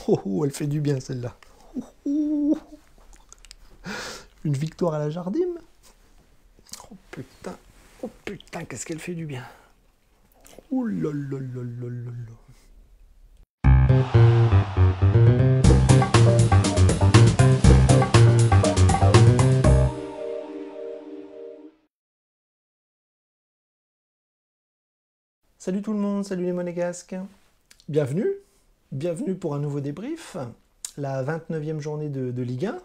Oh, oh, elle fait du bien celle-là. Oh, oh. Une victoire à la Jardim. Oh putain, qu'est-ce qu'elle fait du bien. Oh là là là là là là. Salut tout le monde, salut les monégasques. Bienvenue, bienvenue pour un nouveau débrief, la 29e journée de Ligue 1.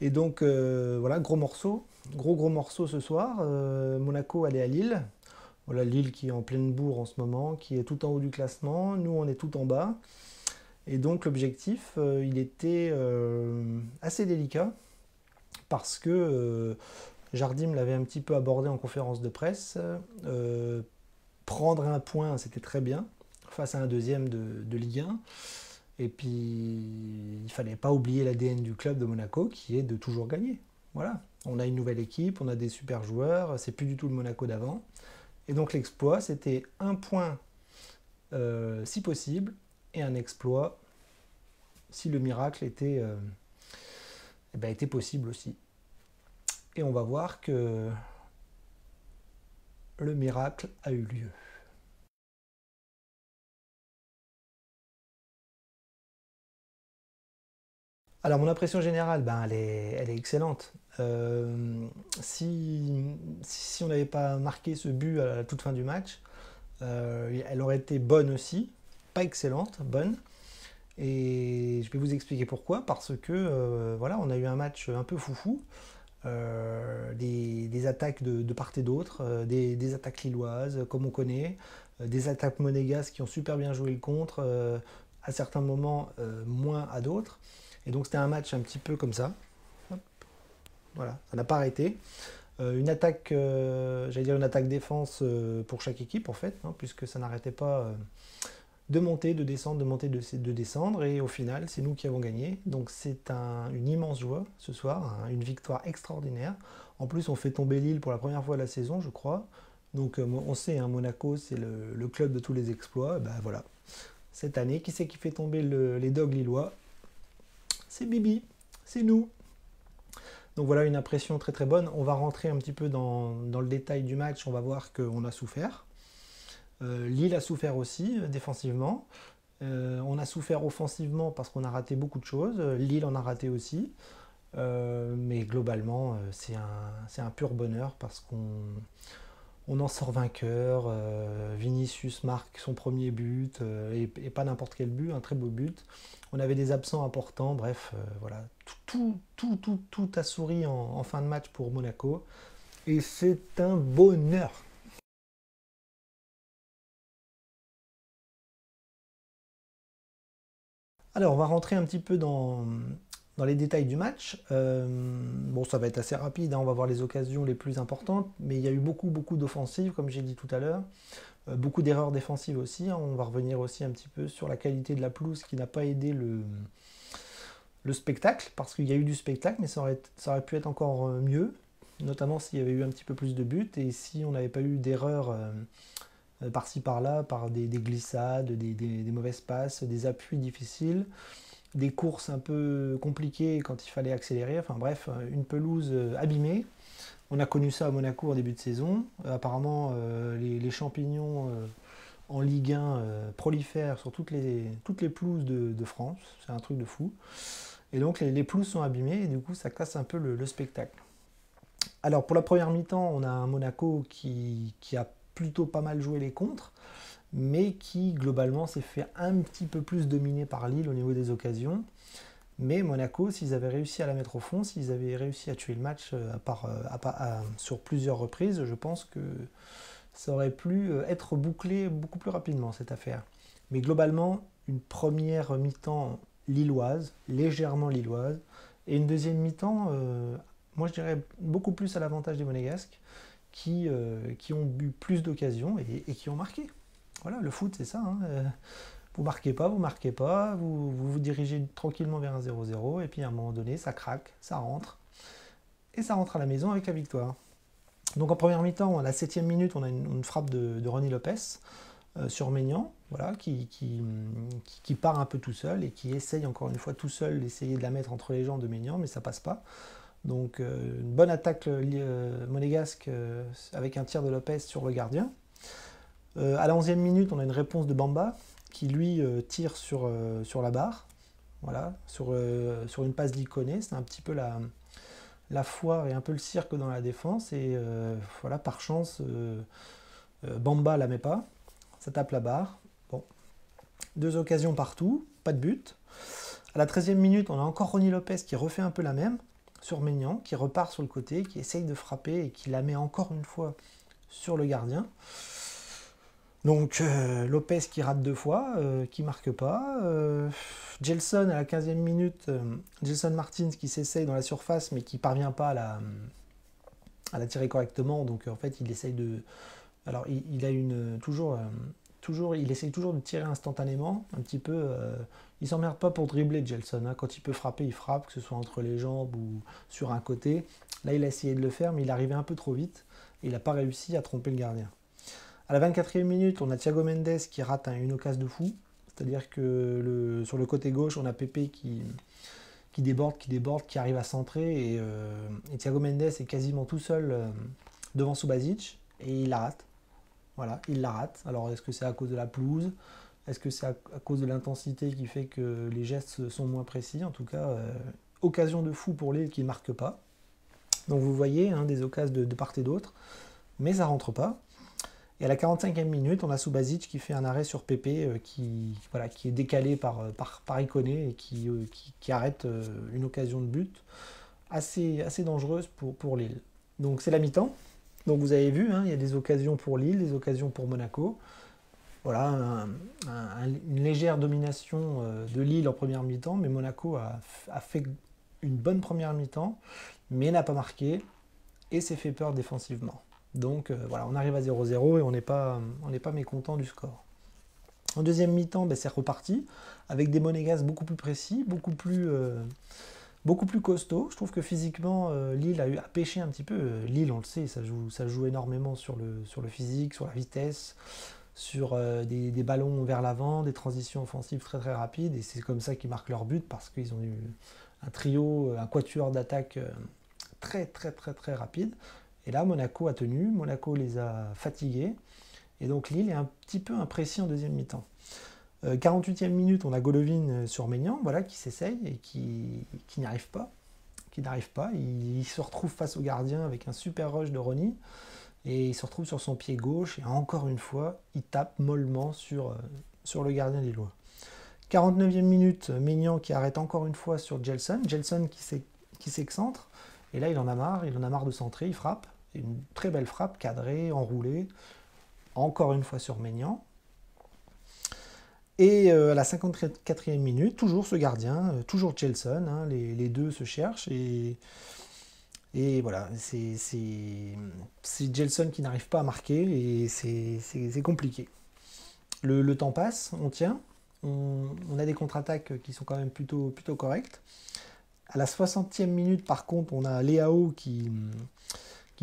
Et donc voilà, gros morceau ce soir. Monaco allait à Lille. Voilà, Lille qui est en pleine bourre en ce moment, qui est tout en haut du classement. Nous, on est tout en bas. Et donc l'objectif, il était assez délicat parce que Jardim l'avait un petit peu abordé en conférence de presse. Prendre un point, c'était très bien face à un deuxième de Ligue 1. Et puis, il ne fallait pas oublier l'ADN du club de Monaco qui est de toujours gagner. Voilà, on a une nouvelle équipe, on a des super joueurs, c'est plus du tout le Monaco d'avant. Et donc l'exploit, c'était un point si possible, et un exploit si le miracle était possible aussi. Et on va voir que le miracle a eu lieu. Alors mon impression générale, elle est excellente. Si on n'avait pas marqué ce but à la toute fin du match, elle aurait été bonne aussi, pas excellente, bonne. Et je vais vous expliquer pourquoi, parce que voilà, on a eu un match un peu foufou, des attaques de part et d'autre, des attaques lilloises comme on connaît, des attaques monégasques qui ont super bien joué le contre, à certains moments moins à d'autres. Et donc c'était un match un petit peu comme ça. Hop, voilà, ça n'a pas arrêté. Une attaque, j'allais dire une attaque défense pour chaque équipe en fait, hein, puisque ça n'arrêtait pas de monter, de descendre, de monter, de descendre, et au final, c'est nous qui avons gagné. Donc c'est une immense joie ce soir, hein, une victoire extraordinaire. En plus, on fait tomber Lille pour la première fois de la saison, je crois. Donc on sait, hein, Monaco, c'est le club de tous les exploits. Ben voilà, cette année, qui c'est qui fait tomber les dogs lillois? C'est Bibi, c'est nous. Donc voilà, une impression très très bonne. On va rentrer un petit peu dans le détail du match, on va voir qu'on a souffert. Lille a souffert aussi défensivement. On a souffert offensivement parce qu'on a raté beaucoup de choses. Lille en a raté aussi. Mais globalement, c'est un pur bonheur parce qu'on en sort vainqueur. Vinicius marque son premier but, et pas n'importe quel but, un très beau but. On avait des absents importants, bref, voilà. Tout a souri en fin de match pour Monaco. Et c'est un bonheur. Alors, on va rentrer un petit peu dans les détails du match. Bon, ça va être assez rapide, hein, on va voir les occasions les plus importantes, mais il y a eu beaucoup d'offensives, comme j'ai dit tout à l'heure. Beaucoup d'erreurs défensives aussi, hein. On va revenir aussi un petit peu sur la qualité de la pelouse qui n'a pas aidé le spectacle, parce qu'il y a eu du spectacle, mais ça aurait pu être encore mieux, notamment s'il y avait eu un petit peu plus de buts, et si on n'avait pas eu d'erreurs par-ci par-là, par des glissades, des mauvaises passes, des appuis difficiles, des courses un peu compliquées quand il fallait accélérer, enfin bref, une pelouse abîmée. On a connu ça à Monaco en début de saison. Apparemment, les champignons en Ligue 1 prolifèrent sur toutes les pelouses de France. C'est un truc de fou. Et donc les pelouses sont abîmées et du coup ça casse un peu le spectacle. Alors pour la première mi-temps, on a un Monaco qui a plutôt pas mal joué les contres, mais qui globalement s'est fait un petit peu plus dominer par Lille au niveau des occasions. Mais Monaco, s'ils avaient réussi à la mettre au fond, s'ils avaient réussi à tuer le match sur plusieurs reprises, je pense que ça aurait pu être bouclé beaucoup plus rapidement cette affaire. Mais globalement, une première mi-temps lilloise, légèrement lilloise, et une deuxième mi-temps, moi je dirais beaucoup plus à l'avantage des Monégasques, qui ont eu plus d'occasions et qui ont marqué. Voilà, le foot c'est ça, hein. Vous marquez pas, vous dirigez tranquillement vers un 0-0, et puis à un moment donné, ça craque, ça rentre, et ça rentre à la maison avec la victoire. Donc en première mi-temps, à la 7e minute, on a une frappe de Ronny Lopez, sur Maignan, voilà, qui part un peu tout seul et qui essaye encore une fois tout seul d'essayer de la mettre entre les jambes de Maignan, mais ça passe pas. Donc une bonne attaque monégasque avec un tir de Lopez sur le gardien. À la 11e minute, on a une réponse de Bamba qui lui tire sur la barre, voilà, sur une passe d'Ikoné. C'est un petit peu la foire et un peu le cirque dans la défense. Et voilà, par chance, Bamba la met pas. Ça tape la barre. Bon. 2 occasions partout, pas de but. À la 13e minute, on a encore Ronny Lopez qui refait un peu la même sur Maignan, qui repart sur le côté, qui essaye de frapper et qui la met encore une fois sur le gardien. Donc Lopez qui rate 2 fois, qui marque pas. Gelson à la 15e minute, Gelson Martins qui s'essaye dans la surface mais qui parvient pas à la tirer correctement. Donc en fait il essaye de... Alors il a il essaye toujours de tirer instantanément, un petit peu... il s'emmerde pas pour dribbler Gelson, hein. Quand il peut frapper, il frappe, que ce soit entre les jambes ou sur un côté. Là il a essayé de le faire mais il arrivait un peu trop vite et il n'a pas réussi à tromper le gardien. À la 24e minute, on a Thiago Mendes qui rate une occasion de fou. C'est-à-dire que sur le côté gauche, on a Pepe qui déborde, qui arrive à centrer. Et Thiago Mendes est quasiment tout seul devant Subasic. Et il la rate. Voilà, il la rate. Alors, est-ce que c'est à cause de la pelouse? Est-ce que c'est à cause de l'intensité qui fait que les gestes sont moins précis? En tout cas, occasion de fou pour Lille qui ne marque pas. Donc vous voyez, hein, des occasions de part et d'autre. Mais ça rentre pas. Et à la 45e minute, on a Subasic qui fait un arrêt sur Pepe qui est décalé par Ikoné et qui arrête une occasion de but assez dangereuse pour Lille. Donc c'est la mi-temps. Donc vous avez vu, hein, il y a des occasions pour Lille, des occasions pour Monaco. Voilà, une légère domination de Lille en première mi-temps, mais Monaco a fait une bonne première mi-temps, mais n'a pas marqué et s'est fait peur défensivement. Donc voilà, on arrive à 0-0 et on n'est pas mécontent du score. En deuxième mi-temps, c'est reparti, avec des Monégasques beaucoup plus précis, beaucoup plus costauds. Je trouve que physiquement, Lille a pêché un petit peu. Lille, on le sait, ça joue énormément sur le physique, sur la vitesse, sur des ballons vers l'avant, des transitions offensives très très rapides. Et c'est comme ça qu'ils marquent leur but, parce qu'ils ont eu un trio, un quatuor d'attaque très très très très rapide. Et là, Monaco a tenu, Monaco les a fatigués, et donc Lille est un petit peu imprécis en deuxième mi-temps. 48e minute, on a Golovin sur Maignan, voilà, qui s'essaye et qui n'arrive pas. Il se retrouve face au gardien avec un super rush de Ronny, et il se retrouve sur son pied gauche, et encore une fois, il tape mollement sur le gardien lillois. 49e minute, Maignan qui arrête encore une fois sur Gelson qui s'excentre, et là il en a marre de centrer, il frappe. Une très belle frappe, cadrée, enroulée, encore une fois sur Maignan. Et à la 54e minute, toujours ce gardien, toujours Gelson, hein, les deux se cherchent, et voilà, c'est Gelson qui n'arrive pas à marquer, et c'est compliqué. Le temps passe, on tient, on a des contre-attaques qui sont quand même plutôt correctes. À la 60e minute, par contre, on a Leao qui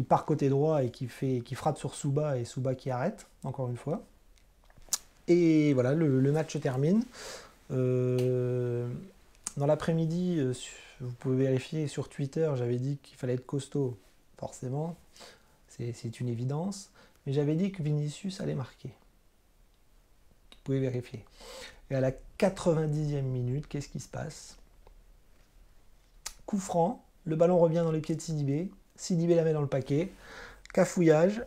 part côté droit et qui frappe sur Souba, et Souba qui arrête, encore une fois. Et voilà, le match se termine. Dans l'après-midi, vous pouvez vérifier sur Twitter, j'avais dit qu'il fallait être costaud, forcément, c'est une évidence. Mais j'avais dit que Vinicius allait marquer. Vous pouvez vérifier. Et à la 90e minute, qu'est-ce qui se passe? Coup franc, le ballon revient dans les pieds de Sidibé. Sidibé la met dans le paquet. Cafouillage,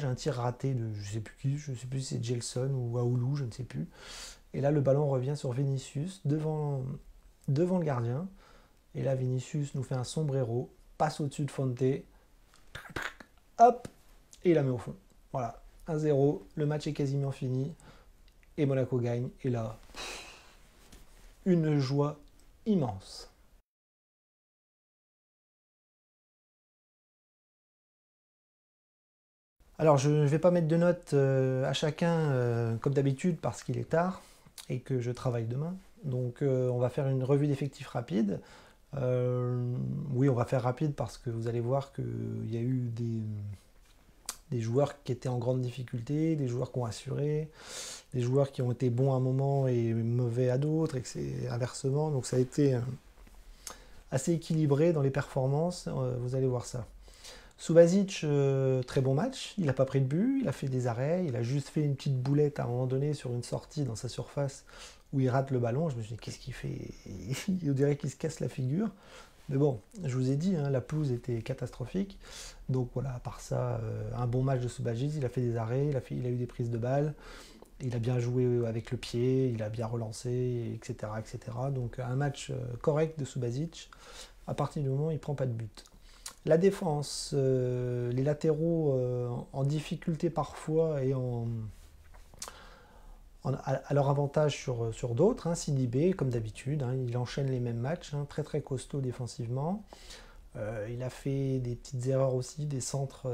un tir raté de je sais plus si c'est Gelson ou Aoulou, je ne sais plus. Et là, le ballon revient sur Vinicius devant le gardien. Et là, Vinicius nous fait un sombrero, passe au-dessus de Fonte. Hop, et il la met au fond. Voilà, 1-0, le match est quasiment fini. Et Monaco gagne. Et là, une joie immense. Alors, je ne vais pas mettre de notes à chacun comme d'habitude parce qu'il est tard et que je travaille demain. Donc, on va faire une revue d'effectifs rapide. Oui, on va faire rapide parce que vous allez voir qu'il y a eu des joueurs qui étaient en grande difficulté, des joueurs qui ont assuré, des joueurs qui ont été bons à un moment et mauvais à d'autres, et que c'est inversement. Donc ça a été assez équilibré dans les performances, vous allez voir ça. Subasic, très bon match, il n'a pas pris de but, il a fait des arrêts, il a juste fait une petite boulette à un moment donné sur une sortie dans sa surface où il rate le ballon. Je me suis dit, qu'est-ce qu'il fait? On dirait qu'il se casse la figure. Mais bon, je vous ai dit, hein, la pelouse était catastrophique. Donc voilà, à part ça, un bon match de Subasic, il a fait des arrêts, il a eu des prises de balles, il a bien joué avec le pied, il a bien relancé, etc. etc. Donc un match correct de Subasic, à partir du moment où il ne prend pas de but. La défense, les latéraux en difficulté parfois et à leur avantage sur d'autres. Hein. Sidibé, comme d'habitude, hein, il enchaîne les mêmes matchs, hein, très très costaud défensivement. Il a fait des petites erreurs aussi, des centres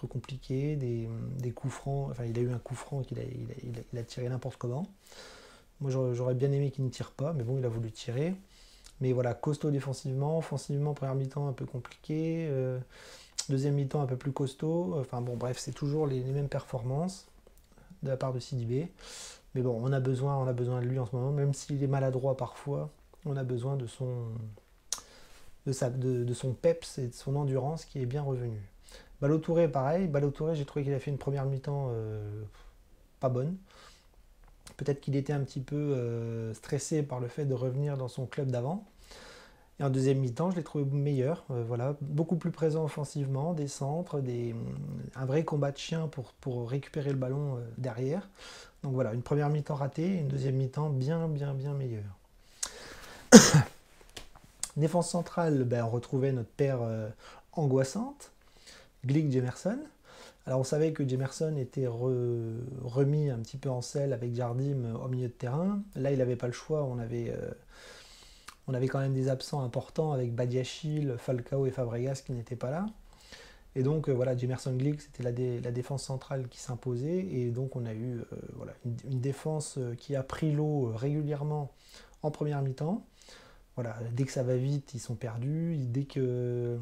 compliqués, des coups francs. Enfin, il a eu un coup franc qu'il a tiré n'importe comment. Moi, j'aurais bien aimé qu'il ne tire pas, mais bon, il a voulu tirer. Mais voilà, costaud défensivement, offensivement, première mi-temps un peu compliqué, deuxième mi-temps un peu plus costaud. Enfin bon, bref, c'est toujours les mêmes performances de la part de Sidibé. Mais bon, on a besoin de lui en ce moment, même s'il est maladroit parfois, on a besoin de son peps et de son endurance qui est bien revenu. Ballo-Touré, pareil. Ballo-Touré, j'ai trouvé qu'il a fait une première mi-temps pas bonne. Peut-être qu'il était un petit peu stressé par le fait de revenir dans son club d'avant. Et en deuxième mi-temps, je l'ai trouvé meilleur. Voilà, beaucoup plus présent offensivement, des centres, un vrai combat de chien pour récupérer le ballon derrière. Donc voilà, une première mi-temps ratée, une deuxième mi-temps bien meilleure. Défense centrale, on retrouvait notre paire angoissante, Glick-Jemerson. Alors on savait que Jemerson était remis un petit peu en selle avec Jardim au milieu de terrain. Là, il n'avait pas le choix, on avait quand même des absents importants avec Badiachil, Falcao et Fabregas qui n'étaient pas là. Et donc voilà, Jemerson-Glick, c'était la défense centrale qui s'imposait. Et donc on a eu une défense qui a pris l'eau régulièrement en première mi-temps. Voilà, dès que ça va vite, ils sont perdus. Dès que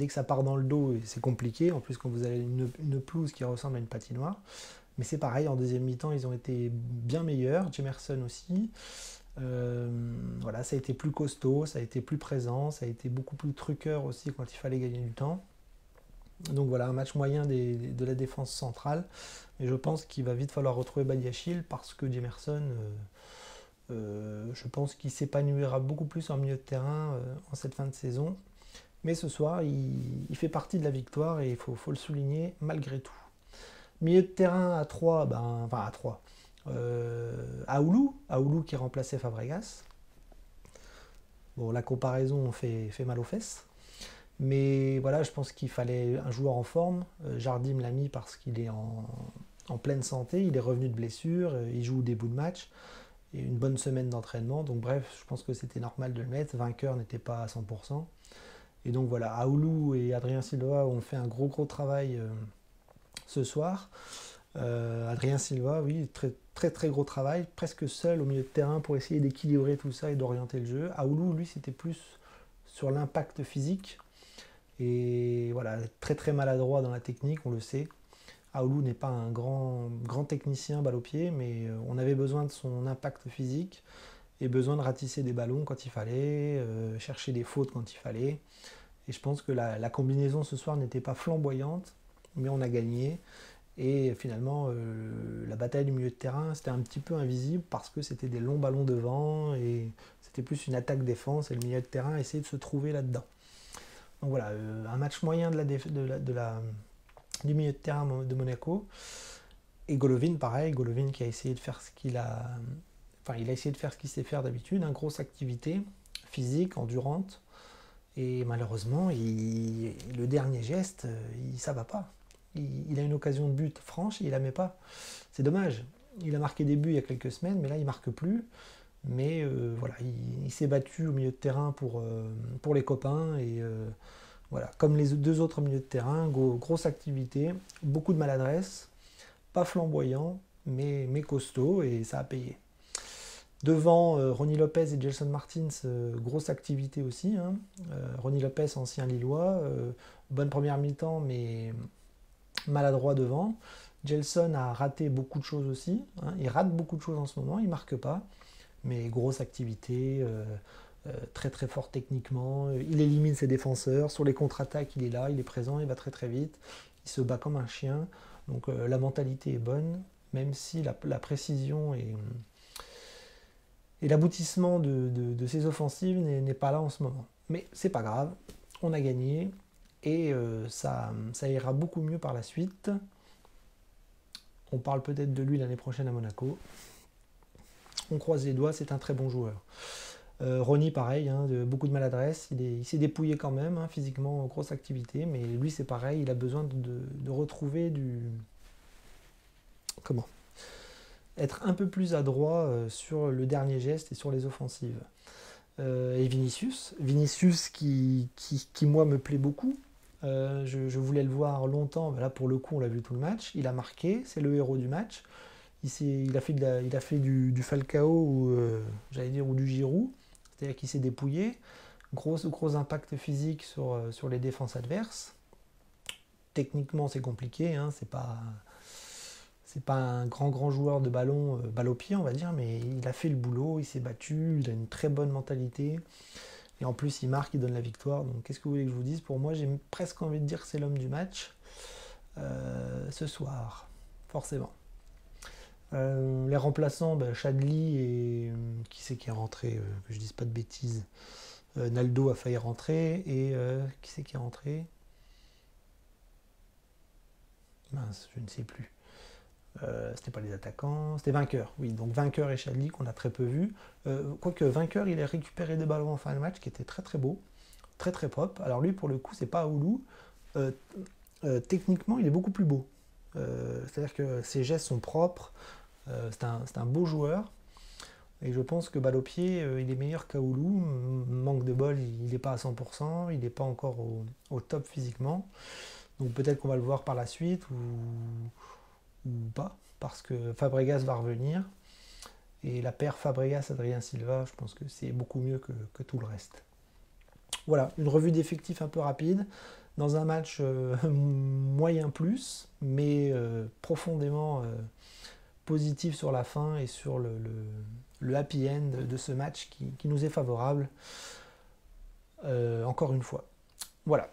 ça part dans le dos, c'est compliqué. En plus, quand vous avez une pelouse qui ressemble à une patinoire. Mais c'est pareil, en deuxième mi-temps, ils ont été bien meilleurs. Jemerson aussi. Voilà, ça a été plus costaud, ça a été plus présent, ça a été beaucoup plus truqueur aussi quand il fallait gagner du temps. Donc voilà, un match moyen de la défense centrale. Et je pense qu'il va vite falloir retrouver Badiachil parce que Jemerson... je pense qu'il s'épanouira beaucoup plus en milieu de terrain en cette fin de saison. Mais ce soir, il fait partie de la victoire et il faut le souligner malgré tout. Milieu de terrain à 3, à 3. Aoulou qui remplaçait Fabregas. Bon, la comparaison fait mal aux fesses. Mais voilà, je pense qu'il fallait un joueur en forme. Jardim l'a mis parce qu'il est en pleine santé. Il est revenu de blessure. Il joue des bouts de match. Et une bonne semaine d'entraînement. Donc bref, je pense que c'était normal de le mettre. Vainqueur n'était pas à 100%. Et donc voilà, Aoulou et Adrien Silva ont fait un gros travail ce soir. Adrien Silva, oui, très gros travail, presque seul au milieu de terrain pour essayer d'équilibrer tout ça et d'orienter le jeu. Aoulou, lui, c'était plus sur l'impact physique. Et voilà, très maladroit dans la technique, on le sait. Aoulou n'est pas un grand technicien balle au pied, mais on avait besoin de son impact physique et besoin de ratisser des ballons quand il fallait, chercher des fautes quand il fallait. Et je pense que la combinaison ce soir n'était pas flamboyante, mais on a gagné. Et finalement, la bataille du milieu de terrain, c'était un petit peu invisible parce que c'était des longs ballons devant et c'était plus une attaque-défense et le milieu de terrain essayait de se trouver là-dedans. Donc voilà, un match moyen du milieu de terrain de Monaco. Et Golovin, pareil, Golovin qui a essayé de faire ce qu'il a... Enfin, il a essayé de faire ce qu'il sait faire d'habitude, une grosse activité physique, endurante. Et malheureusement, le dernier geste, ça va pas. Il a une occasion de but franche et il la met pas. C'est dommage. Il a marqué des buts il y a quelques semaines, mais là, il marque plus. Mais voilà, il s'est battu au milieu de terrain pour les copains. Et voilà, comme les deux autres milieux de terrain, grosse activité, beaucoup de maladresse, pas flamboyant, mais costaud, et ça a payé. Devant Ronny Lopez et Gelson Martins, grosse activité aussi. Ronny Lopez, ancien Lillois, bonne première mi-temps, mais maladroit devant. Gelson a raté beaucoup de choses aussi, hein. Il rate beaucoup de choses en ce moment, il marque pas, mais grosse activité, très très fort techniquement, il élimine ses défenseurs, sur les contre-attaques il est là, il est présent, il va très très vite, il se bat comme un chien, donc la mentalité est bonne, même si la précision et l'aboutissement de ses offensives n'est pas là en ce moment. Mais c'est pas grave, on a gagné, et ça ira beaucoup mieux par la suite. On parle peut-être de lui l'année prochaine à Monaco. On croise les doigts, c'est un très bon joueur. Ronny, pareil, hein, beaucoup de maladresse. Il s'est dépouillé quand même, hein, physiquement, grosse activité. Mais lui, c'est pareil, il a besoin de retrouver du... Comment être un peu plus adroit sur le dernier geste et sur les offensives. Et Vinicius qui, moi, me plaît beaucoup. Je voulais le voir longtemps, mais là pour le coup on l'a vu tout le match, il a marqué, c'est le héros du match, il a fait du Falcao ou j'allais dire ou du Giroud, c'est-à-dire qu'il s'est dépouillé, gros impact physique sur les défenses adverses. Techniquement c'est compliqué, hein, c'est pas un grand joueur de ballon, balle au pied on va dire, mais il a fait le boulot, il s'est battu, il a une très bonne mentalité. Et en plus, il marque, il donne la victoire. Donc, qu'est-ce que vous voulez que je vous dise? Pour moi, j'ai presque envie de dire que c'est l'homme du match ce soir, forcément. Les remplaçants, Chadli et qui c'est qui est rentré, que je dise pas de bêtises. Naldo a failli rentrer et qui c'est qui est rentré? Mince, je ne sais plus. C'était pas les attaquants, c'était Vainqueur. Oui, donc Vainqueur et Chadli qu'on a très peu vu. Quoique Vainqueur, il a récupéré des ballons en fin de match qui étaient très très beaux, très très propres. Alors lui, pour le coup, c'est pas Aoulou. Techniquement, il est beaucoup plus beau. C'est-à-dire que ses gestes sont propres. C'est un beau joueur. Et je pense que balle au pied, il est meilleur qu'Aoulou. Manque de bol, il n'est pas à 100%. Il n'est pas encore au top physiquement. Donc peut-être qu'on va le voir par la suite ou pas, parce que Fabregas va revenir. Et la paire Fabregas-Adrien Silva, je pense que c'est beaucoup mieux que tout le reste. Voilà, une revue d'effectifs un peu rapide, dans un match moyen plus, mais profondément positif sur la fin et sur le happy end de ce match qui nous est favorable, encore une fois. Voilà.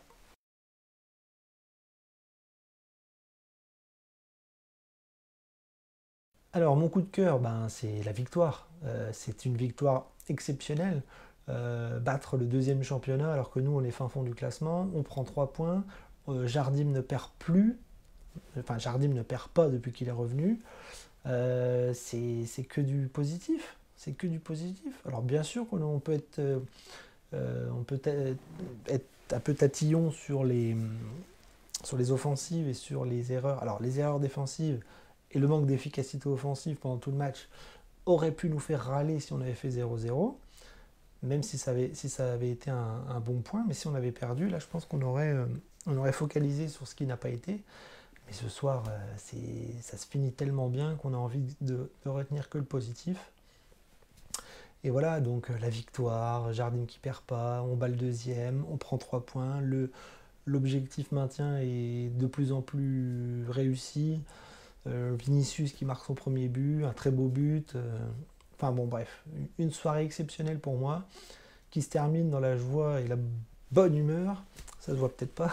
Alors, mon coup de cœur, c'est la victoire. C'est une victoire exceptionnelle. Battre le deuxième championnat alors que nous, on est fin fond du classement. On prend 3 points. Jardim ne perd plus. Enfin, Jardim ne perd pas depuis qu'il est revenu. C'est que du positif. C'est que du positif. Alors, bien sûr qu'on peut être, être un peu tatillon sur les offensives et sur les erreurs. Alors, les erreurs défensives et le manque d'efficacité offensive pendant tout le match aurait pu nous faire râler si on avait fait 0-0, même si ça avait été un bon point. Mais si on avait perdu, là, je pense qu'on aurait focalisé sur ce qui n'a pas été. Mais ce soir, ça se finit tellement bien qu'on a envie de retenir que le positif. Et voilà, donc la victoire, Jardim qui perd pas, on bat le deuxième, on prend 3 points, l'objectif maintien est de plus en plus réussi. Vinicius qui marque son premier but, un très beau but. Enfin bon, bref, une soirée exceptionnelle pour moi, qui se termine dans la joie et la bonne humeur. Ça se voit peut-être pas,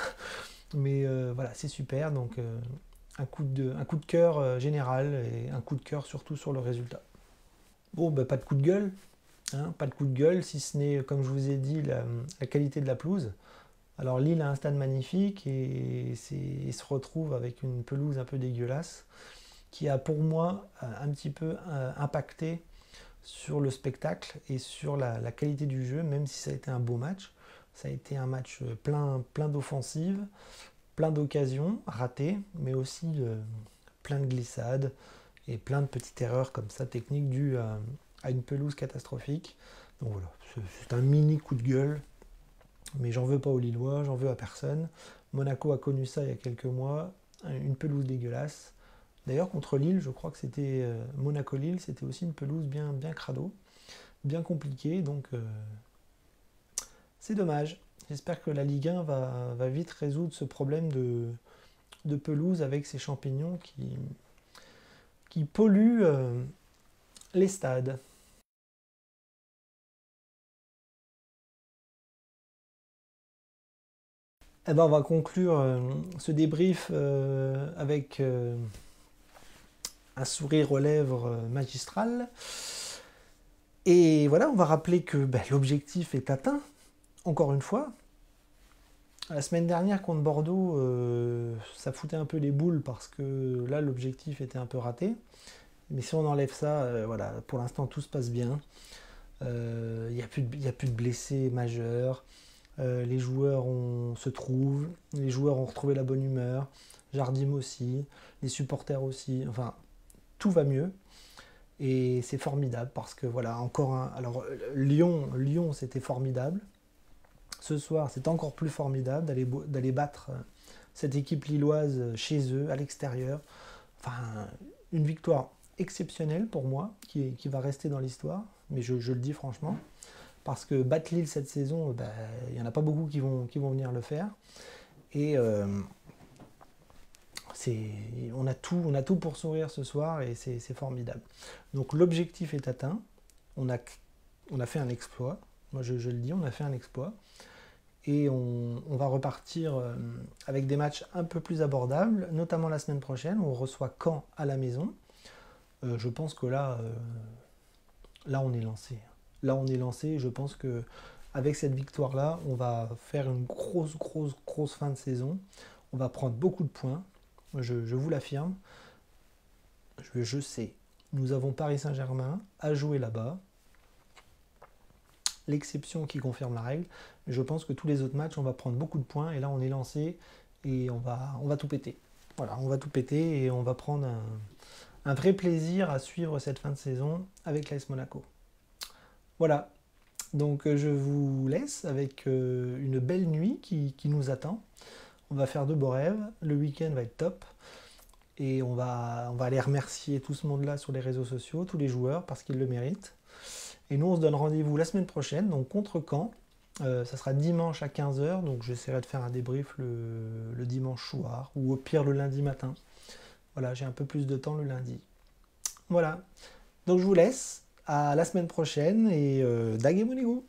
mais voilà, c'est super. Donc un coup de cœur général et un coup de cœur surtout sur le résultat. Bon, pas de coup de gueule, hein, pas de coup de gueule, si ce n'est, comme je vous ai dit, la qualité de la pelouse. Alors Lille a un stade magnifique et il se retrouve avec une pelouse un peu dégueulasse qui a pour moi un petit peu impacté sur le spectacle et sur la qualité du jeu, même si ça a été un beau match. Ça a été un match plein d'offensives, plein d'occasions ratées, mais aussi plein de glissades et plein de petites erreurs comme ça techniques dues à une pelouse catastrophique. Donc voilà, c'est un mini coup de gueule. Mais j'en veux pas aux Lillois, j'en veux à personne. Monaco a connu ça il y a quelques mois, une pelouse dégueulasse. D'ailleurs, contre Lille, je crois que c'était Monaco-Lille, c'était aussi une pelouse bien crado, bien compliquée, donc c'est dommage. J'espère que la Ligue 1 va vite résoudre ce problème de pelouse avec ces champignons qui polluent les stades. Eh ben, on va conclure ce débrief avec un sourire aux lèvres magistral. Et voilà, on va rappeler que l'objectif est atteint, encore une fois. La semaine dernière contre Bordeaux, ça foutait un peu les boules parce que là, l'objectif était un peu raté. Mais si on enlève ça, voilà, pour l'instant, tout se passe bien. Il n'y a plus de blessés majeurs. Les joueurs se trouvent. Les joueurs ont retrouvé la bonne humeur. Jardim aussi. Les supporters aussi. Enfin, tout va mieux. Et c'est formidable parce que voilà, encore un. Alors, Lyon c'était formidable. Ce soir, c'est encore plus formidable d'aller battre cette équipe lilloise chez eux, à l'extérieur. Enfin, une victoire exceptionnelle pour moi, qui va rester dans l'histoire, mais je le dis franchement, parce que battre Lille cette saison, il n'y en a pas beaucoup qui vont venir le faire. Et on a tout pour sourire ce soir, et c'est formidable. Donc l'objectif est atteint, on a fait un exploit, moi je le dis, on a fait un exploit. Et on va repartir avec des matchs un peu plus abordables, notamment la semaine prochaine, où on reçoit Caen à la maison. Je pense que là on est lancé. Là, on est lancé. Je pense que avec cette victoire-là, on va faire une grosse fin de saison. On va prendre beaucoup de points. Je vous l'affirme. Je sais. Nous avons Paris Saint-Germain à jouer là-bas. L'exception qui confirme la règle. Mais je pense que tous les autres matchs, on va prendre beaucoup de points. Et là, on est lancé et on va tout péter. Voilà, on va tout péter et on va prendre un vrai plaisir à suivre cette fin de saison avec l'AS Monaco. Voilà, donc je vous laisse avec une belle nuit qui nous attend. On va faire de beaux rêves, le week-end va être top. Et on va aller remercier tout ce monde-là sur les réseaux sociaux, tous les joueurs, parce qu'ils le méritent. Et nous, on se donne rendez-vous la semaine prochaine, donc contre Caen. Ça sera dimanche à 15h, donc j'essaierai de faire un débrief le dimanche soir, ou au pire le lundi matin. Voilà, j'ai un peu plus de temps le lundi. Voilà, donc je vous laisse, à la semaine prochaine, et Dagemonego.